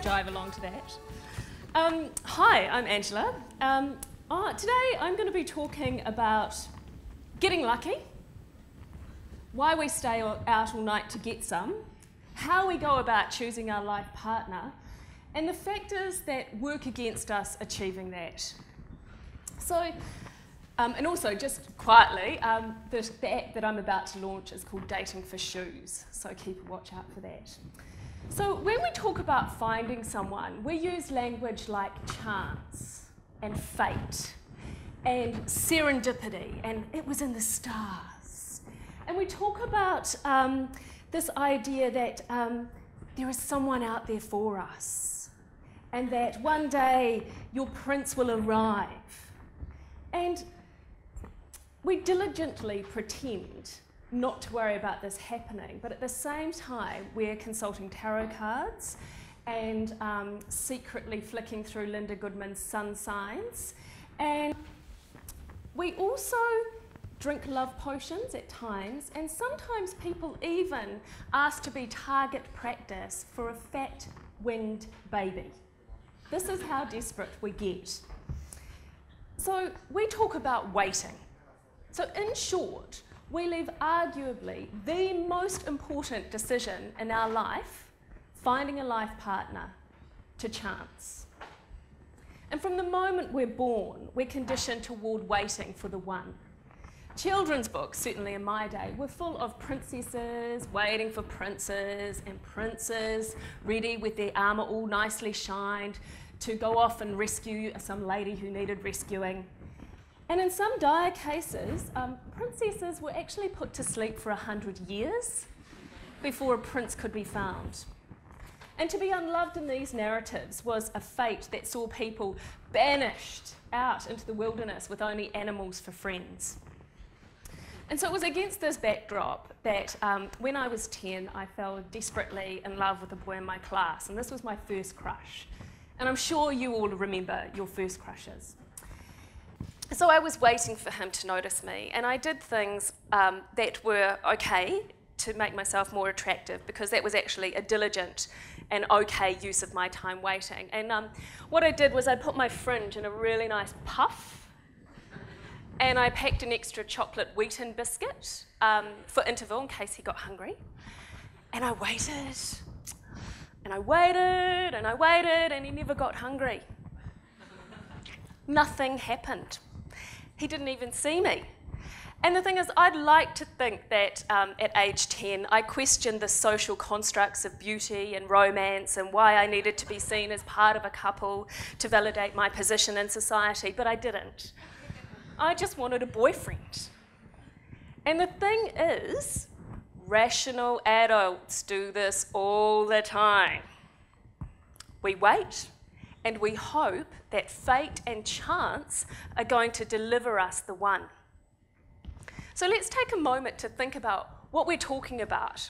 jive along to that. Hi, I'm Angela. Today I'm going to be talking about getting lucky, why we stay out all night to get some, how we go about choosing our life partner, and the factors that work against us achieving that. So, and also just quietly, the app that I'm about to launch is called Dating for Shoes, so keep a watch out for that. So when we talk about finding someone, we use language like chance and fate and serendipity and it was in the stars. And we talk about this idea that there is someone out there for us and that one day your prince will arrive. And we diligently pretend not to worry about this happening, but at the same time we're consulting tarot cards and secretly flicking through Linda Goodman's sun signs, and we also drink love potions at times, and sometimes people even ask to be target practice for a fat winged baby. This is how desperate we get. So we talk about waiting. So in short, we leave arguably the most important decision in our life, finding a life partner, to chance. And from the moment we're born, we're conditioned toward waiting for the one. Children's books, certainly in my day, were full of princesses waiting for princes and princes ready with their armour all nicely shined to go off and rescue some lady who needed rescuing. And in some dire cases, princesses were actually put to sleep for 100 years before a prince could be found. And to be unloved in these narratives was a fate that saw people banished out into the wilderness with only animals for friends. And so it was against this backdrop that when I was 10, I fell desperately in love with a boy in my class, and this was my first crush. And I'm sure you all remember your first crushes. So I was waiting for him to notice me, and I did things that were okay to make myself more attractive, because that was actually a diligent and okay use of my time waiting. And what I did was I put my fringe in a really nice puff, and I packed an extra chocolate Wheaton biscuit for interval in case he got hungry. And I waited, and I waited, and I waited, and he never got hungry. Nothing happened. He didn't even see me. And the thing is, I'd like to think that at age 10, I questioned the social constructs of beauty and romance and why I needed to be seen as part of a couple to validate my position in society, but I didn't. I just wanted a boyfriend. And the thing is, rational adults do this all the time. We wait, and we hope that fate and chance are going to deliver us the one. So let's take a moment to think about what we're talking about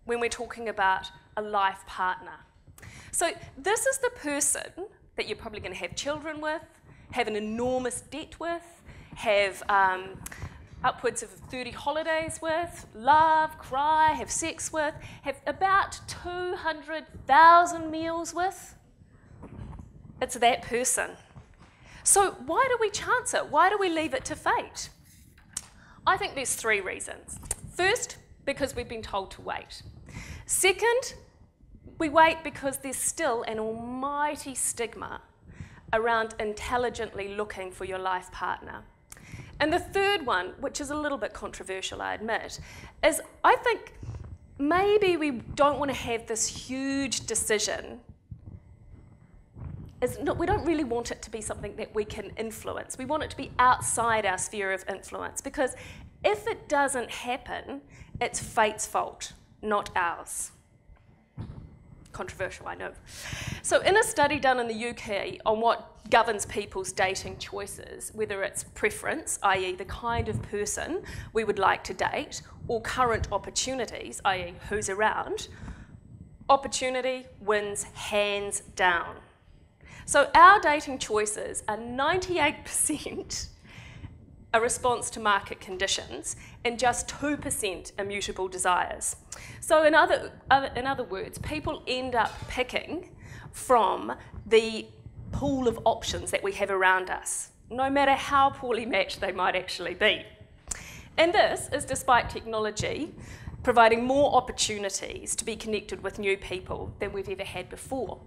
when we're talking about a life partner. So this is the person that you're probably going to have children with, have an enormous debt with, have upwards of 30 holidays with, love, cry, have sex with, have about 200,000 meals with. It's that person. So why do we chance it? Why do we leave it to fate? I think there's three reasons. First, because we've been told to wait. Second, we wait because there's still an almighty stigma around intelligently looking for your life partner. And the third one, which is a little bit controversial, I admit, is I think maybe we don't want to have this huge decision. We don't really want it to be something that we can influence. We want it to be outside our sphere of influence, because if it doesn't happen, it's fate's fault, not ours. Controversial, I know. So in a study done in the UK on what governs people's dating choices, whether it's preference, i.e. the kind of person we would like to date, or current opportunities, i.e. who's around, opportunity wins hands down. So our dating choices are 98% a response to market conditions and just 2% immutable desires. So in other words, people end up picking from the pool of options that we have around us, no matter how poorly matched they might actually be. And this is despite technology providing more opportunities to be connected with new people than we've ever had before.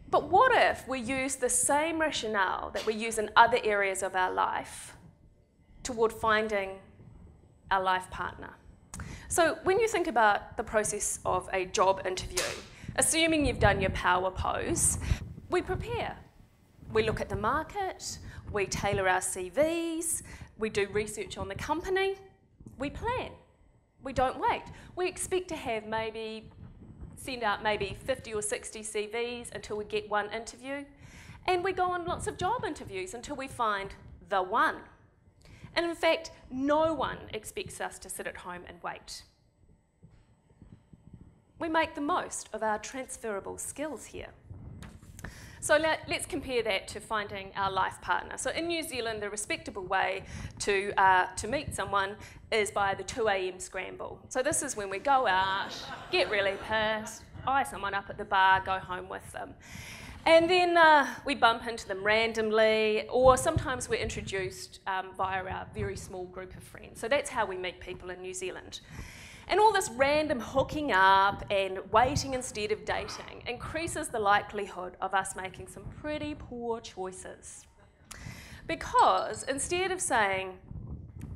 But what if we use the same rationale that we use in other areas of our life toward finding our life partner? So when you think about the process of a job interview, assuming you've done your power pose, we prepare. We look at the market, we tailor our CVs, we do research on the company, we plan. We don't wait. We expect to have send out maybe 50 or 60 CVs until we get one interview, and we go on lots of job interviews until we find the one. And in fact, no one expects us to sit at home and wait. We make the most of our transferable skills here. So let's compare that to finding our life partner. So in New Zealand, the respectable way to meet someone is by the 2 a.m. scramble. So this is when we go out, get really pissed, eye someone up at the bar, go home with them. And then we bump into them randomly, or sometimes we're introduced via our very small group of friends. So that's how we meet people in New Zealand. And all this random hooking up and waiting instead of dating increases the likelihood of us making some pretty poor choices. Because instead of saying,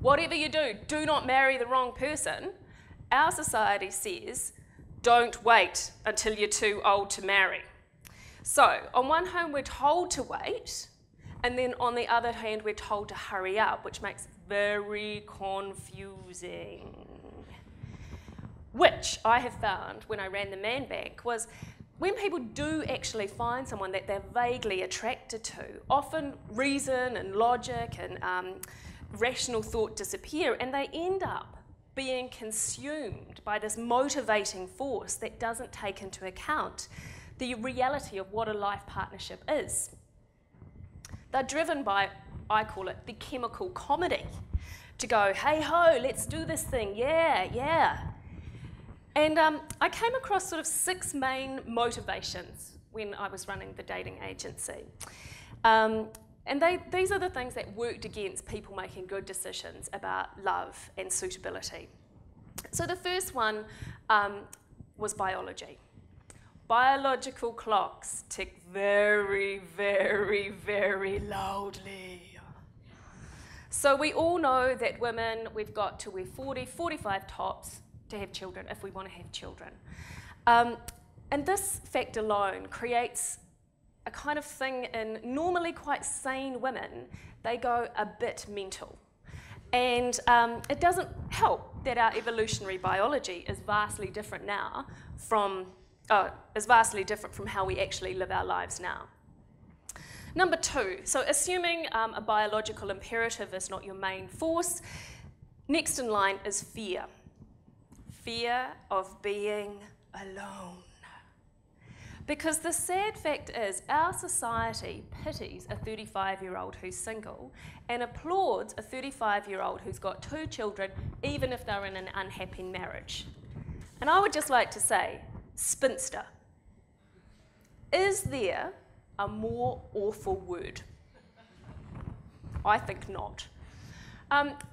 whatever you do, do not marry the wrong person, our society says, don't wait until you're too old to marry. So on one hand, we're told to wait, and then on the other hand, we're told to hurry up, which makes it very confusing. Which I have found when I ran the Man Bank was when people do actually find someone that they're vaguely attracted to, often reason and logic and rational thought disappear, and they end up being consumed by this motivating force that doesn't take into account the reality of what a life partnership is. They're driven by, I call it, the chemical comedy, to go, hey ho, let's do this thing, yeah. And I came across sort of 6 main motivations when I was running the dating agency. And these are the things that worked against people making good decisions about love and suitability. So the first one was biology. Biological clocks tick very, very, very loudly. So we all know that women, we've got to wear 40, 45 tops to have children if we want to have children. And this fact alone creates a kind of thing in normally quite sane women. They go a bit mental. And it doesn't help that our evolutionary biology is vastly different now from how we actually live our lives now. Number 2, so assuming a biological imperative is not your main force, next in line is fear. Fear of being alone. Because the sad fact is our society pities a 35-year-old who's single and applauds a 35-year-old who's got 2 children, even if they're in an unhappy marriage. And I would just like to say, spinster. Is there a more awful word? I think not.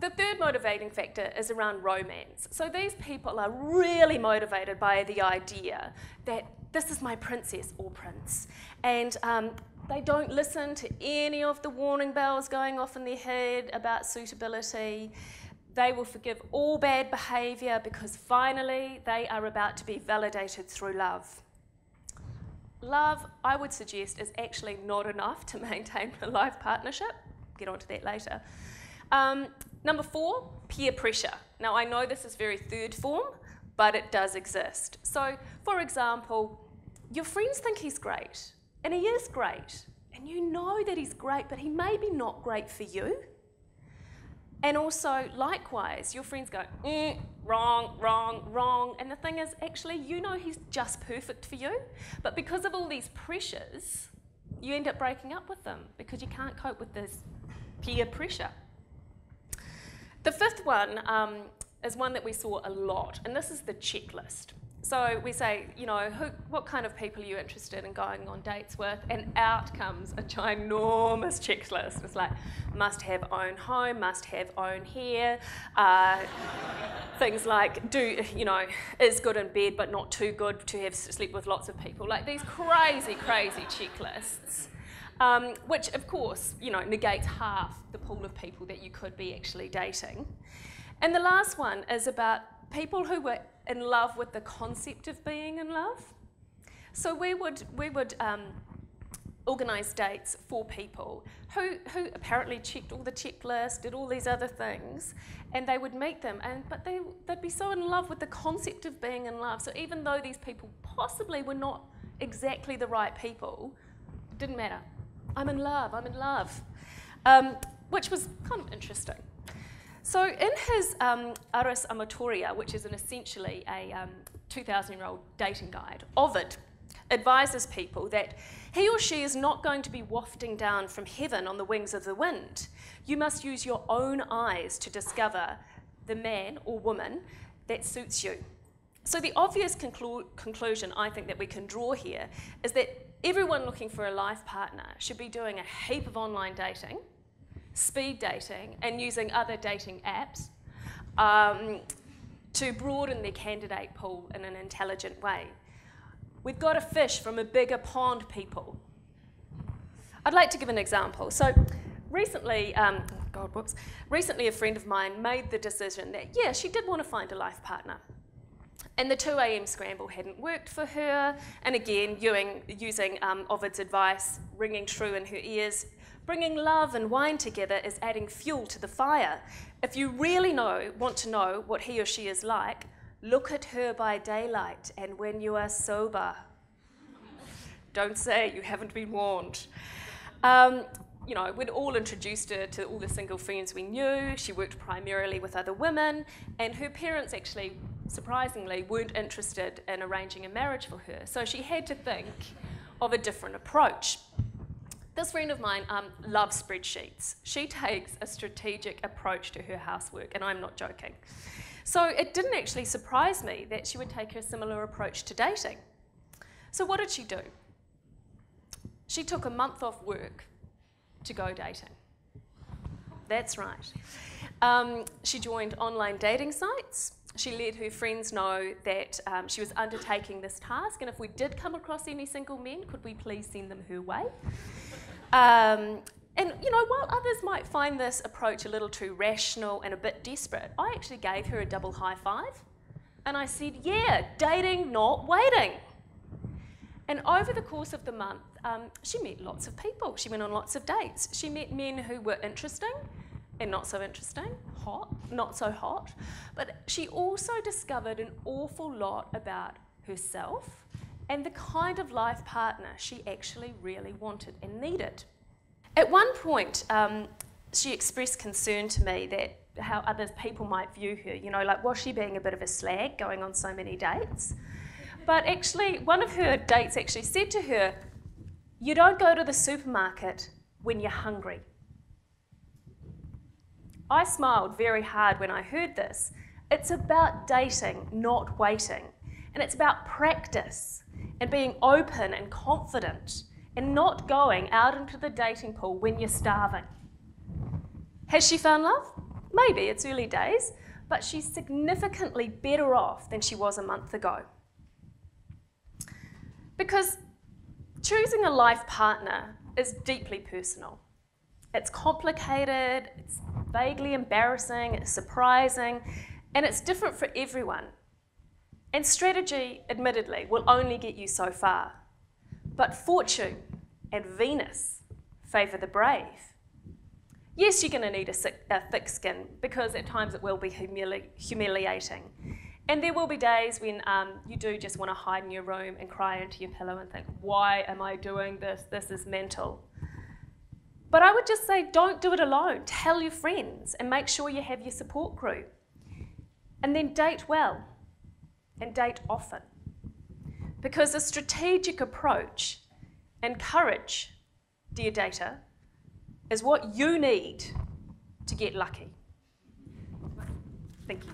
The third motivating factor is around romance. So these people are really motivated by the idea that this is my princess or prince. And they don't listen to any of the warning bells going off in their head about suitability. They will forgive all bad behaviour because finally they are about to be validated through love. Love, I would suggest, is actually not enough to maintain a life partnership. Get onto that later. Number 4, peer pressure. Now I know this is very third form, but it does exist. So, for example, your friends think he's great, and he is great, and you know that he's great, but he may be not great for you. And also, likewise, your friends go, wrong, and the thing is, actually, you know he's just perfect for you, but because of all these pressures, you end up breaking up with them because you can't cope with this peer pressure. The fifth one is one that we saw a lot, and this is the checklist. So we say, you know, what kind of people are you interested in going on dates with? And out comes a ginormous checklist. It's like, must have own home, must have own hair, things like, is good in bed but not too good to have slept with lots of people. Like these crazy, crazy checklists, which of course, negates half the pool of people that you could be actually dating. And the last one is about people who were in love with the concept of being in love. So we would organise dates for people who apparently checked all the checklists, did all these other things, and they would meet them, but they'd be so in love with the concept of being in love. So even though these people possibly were not exactly the right people, it didn't matter. I'm in love, which was kind of interesting. So in his Ars Amatoria, which is essentially a 2,000-year-old dating guide, Ovid advises people that he or she is not going to be wafting down from heaven on the wings of the wind. You must use your own eyes to discover the man or woman that suits you. So the obvious conclusion I think that we can draw here is that everyone looking for a life partner should be doing a heap of online dating, speed dating, and using other dating apps to broaden their candidate pool in an intelligent way. We've got to fish from a bigger pond, people. I'd like to give an example. So recently, recently a friend of mine made the decision that, yeah, she did want to find a life partner. And the 2 a.m. scramble hadn't worked for her. And again, using Ovid's advice, ringing true in her ears, bringing love and wine together is adding fuel to the fire. If you really want to know what he or she is like, look at her by daylight and when you are sober. Don't say you haven't been warned. We'd all introduced her to all the single friends we knew. She worked primarily with other women, and her parents actually, surprisingly, weren't interested in arranging a marriage for her. So she had to think of a different approach. This friend of mine loves spreadsheets. She takes a strategic approach to her housework, and I'm not joking. So it didn't actually surprise me that she would take a similar approach to dating. So what did she do? She took a month off work to go dating. That's right. She joined online dating sites. She let her friends know that she was undertaking this task, and if we did come across any single men, could we please send them her way? And while others might find this approach a little too rational and a bit desperate, I actually gave her a double high five, and I said, yeah, dating, not waiting. And over the course of the month, she met lots of people. She went on lots of dates. She met men who were interesting and not so interesting, hot, not so hot. But she also discovered an awful lot about herself and the kind of life partner she actually really wanted and needed. At one point, she expressed concern to me that how other people might view her, like was she being a bit of a slag going on so many dates? But actually, one of her dates actually said to her, you don't go to the supermarket when you're hungry. I smiled very hard when I heard this. It's about dating, not waiting. And it's about practice and being open and confident and not going out into the dating pool when you're starving. Has she found love? Maybe, it's early days, but she's significantly better off than she was a month ago. Because choosing a life partner is deeply personal. It's complicated, it's vaguely embarrassing, it's surprising, and it's different for everyone. And strategy, admittedly, will only get you so far. But fortune and Venus favour the brave. Yes, you're going to need a thick skin, because at times it will be humiliating. And there will be days when you do just want to hide in your room and cry into your pillow and think, why am I doing this? This is mental. But I would just say, don't do it alone. Tell your friends and make sure you have your support group. And then date well and date often. Because a strategic approach and courage, dear dater, is what you need to get lucky. Thank you.